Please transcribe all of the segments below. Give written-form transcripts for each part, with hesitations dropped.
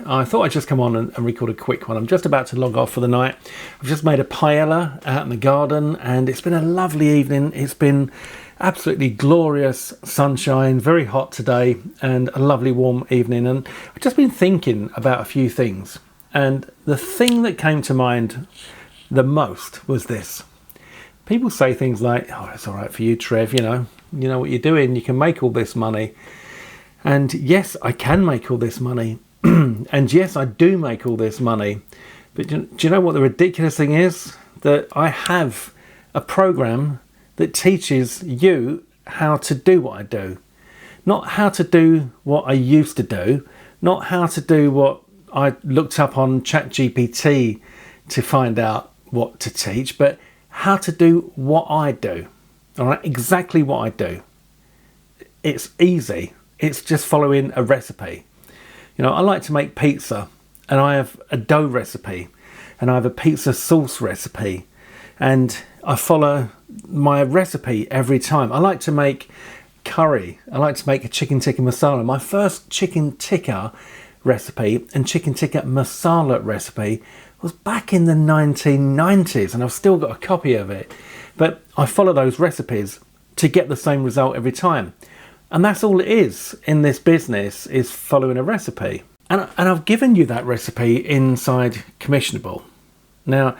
I thought I'd just come on and record a quick one. I'm just about to log off for the night. I've just made a paella out in the garden, and it's been a lovely evening. It's been absolutely glorious sunshine, very hot today, and a lovely warm evening. And I've just been thinking about a few things. And the thing that came to mind the most was this. People say things like, oh, it's all right for you, Trev, you know what you're doing, you can make all this money. And yes, I can make all this money. And yes, I do make all this money. But do you know what the ridiculous thing is? That I have a program that teaches you how to do what I do. Not how to do what I used to do. Not how to do what I looked up on ChatGPT to find out what to teach, but how to do what I do. All right, exactly what I do. It's easy. It's just following a recipe. I like to make pizza, and I have a dough recipe, and I have a pizza sauce recipe, and I follow my recipe every time. I like to make curry. I like to make a chicken tikka masala. My first chicken tikka recipe and chicken tikka masala recipe was back in the 1990s, and I've still got a copy of it. But I follow those recipes to get the same result every time. And that's all it is in this business, is following a recipe. And I've given you that recipe inside Commissionable. Now,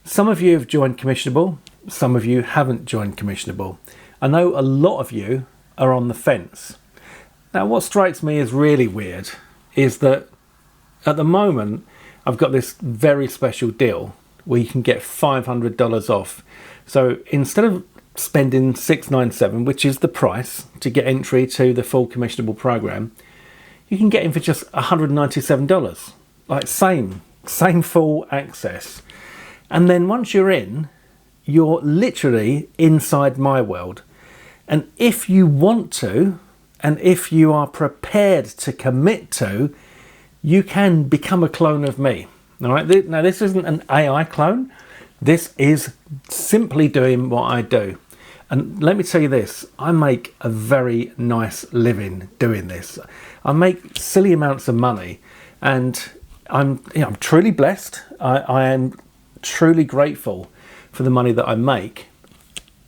some of you have joined Commissionable, some of you haven't joined Commissionable. I know a lot of you are on the fence. Now, what strikes me as really weird is that at the moment, I've got this very special deal where you can get $500 off. So instead of spending $697, which is the price to get entry to the full Commissionable program, you can get in for just $197. Like same full access. And then once you're in, you're literally inside my world. And if you want to, and if you are prepared to commit to, you can become a clone of me. All right. Now, this isn't an AI clone. This is simply doing what I do. And let me tell you this, I make a very nice living doing this. I make silly amounts of money, and I'm truly blessed. I am truly grateful for the money that I make.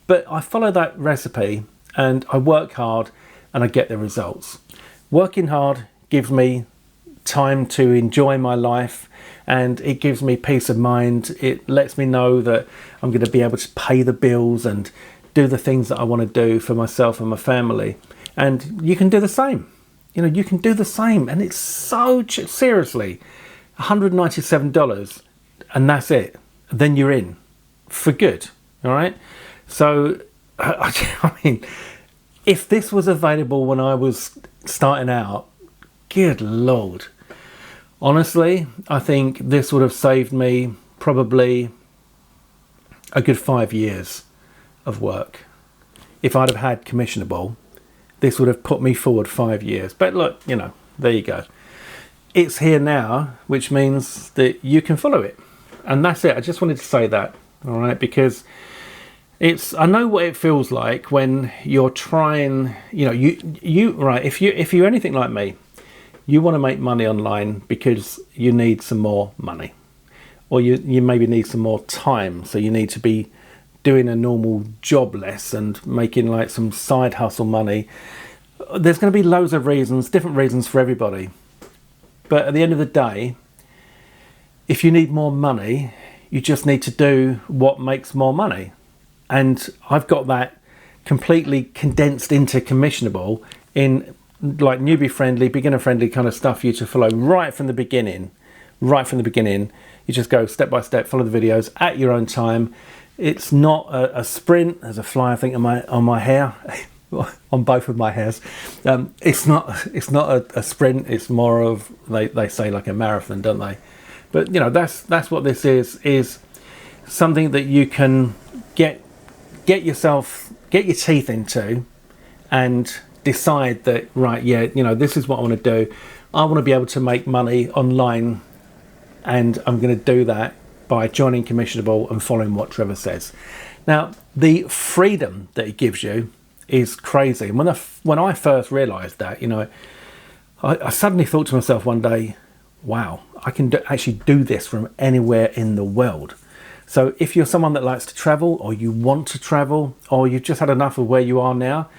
But I follow that recipe, and I work hard, and I get the results. Working hard gives me time to enjoy my life, and it gives me peace of mind. It lets me know that I'm going to be able to pay the bills and do the things that I want to do for myself and my family. And you can do the same. You can do the same. And it's so seriously, $197, and that's it. Then you're in for good. All right. So, I mean, if this was available when I was starting out, good Lord. Honestly, I think this would have saved me probably a good 5 years of work. If I'd have had Commissionable, this would have put me forward 5 years. But look, there you go. It's here now, which means that you can follow it. And that's it. I just wanted to say that, all right? Because I know what it feels like when you're trying, right, if you're anything like me, you want to make money online because you need some more money, or you maybe need some more time. So you need to be doing a normal job less and making like some side hustle money. There's going to be loads of reasons, different reasons for everybody. But at the end of the day, if you need more money, you just need to do what makes more money. And I've got that completely condensed into Commissionable in like newbie friendly, beginner friendly kind of stuff for you to follow right from the beginning. You just go step by step, follow the videos at your own time. It's not a sprint. There's a fly, I think, on my hair, on both of my hairs. It's not a sprint. It's more of, they say, like a marathon, don't they? But that's what this is something that you can get your teeth into, and decide that, right, this is what I want to do. I want to be able to make money online, and I'm going to do that by joining Commissionable and following what Trevor says. Now, the freedom that it gives you is crazy. And when I first realised that, I suddenly thought to myself one day, wow, I can actually do this from anywhere in the world. So if you're someone that likes to travel, or you want to travel, or you've just had enough of where you are now,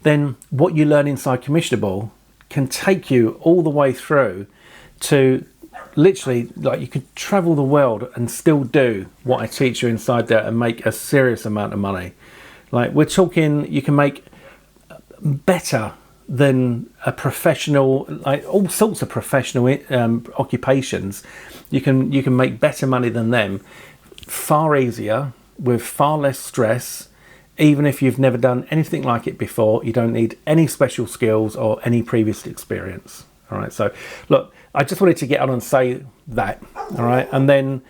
then what you learn inside Commissionable can take you all the way through to literally, like, you could travel the world and still do what I teach you inside there and make a serious amount of money. Like, we're talking, you can make better than a professional, like all sorts of professional occupations. You can make better money than them, far easier, with far less stress. Even if you've never done anything like it before, you don't need any special skills or any previous experience. All right, so look, I just wanted to get on and say that. All right, and then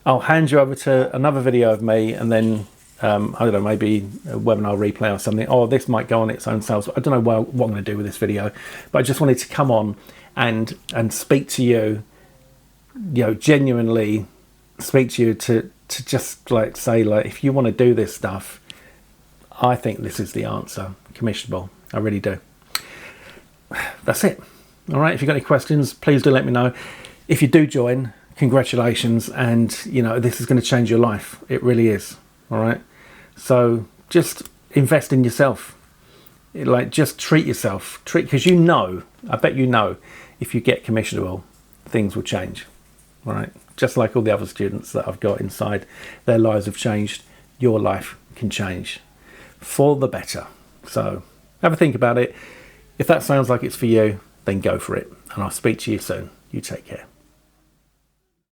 I'll hand you over to another video of me, and then I don't know, maybe a webinar replay or something, or this might go on its own selves. I don't know what I'm going to do with this video, but I just wanted to come on and speak to you, genuinely speak to you, to just like say, like, if you want to do this stuff, I think this is the answer. Commissionable. I really do. That's it. All right. If you've got any questions, please do let me know. If you do join, congratulations. And, this is going to change your life. It really is. All right. So just invest in yourself. Like, just treat yourself. Because I bet if you get Commissionable, things will change. All right. Just like all the other students that I've got inside, their lives have changed. Your life can change for the better. So have a think about it. If that sounds like it's for you, then go for it. And I'll speak to you soon. You take care.